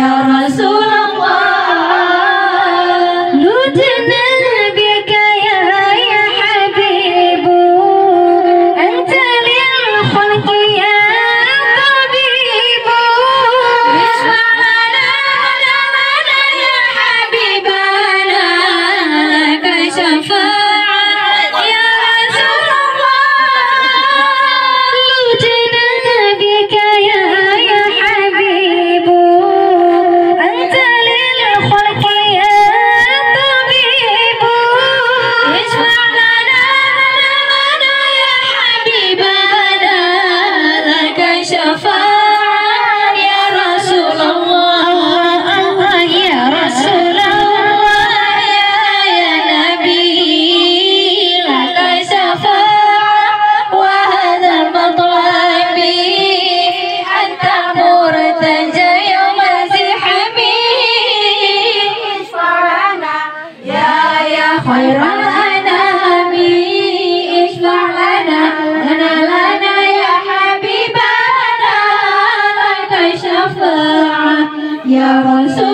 ya Rasulullah. Ludna bika ya habibu, anta lil khalqi ya tabibu. Isma'ana ya habibana, laka syafa'at ya Rasulullah. Ludna bika ya habibu, anta lil khalqi ya tabibu. Isma'ana ya habibana, laka syafa'at ya Rasulullah. Allah ya Rasulullah, ya Nabi, laka syafa'at wa hadha matlabi, anta murtaja yawma zihami. Isfa'lana ya khairal anami, isfa'lana lana ya habibana, laka syafa'at ya Rasul.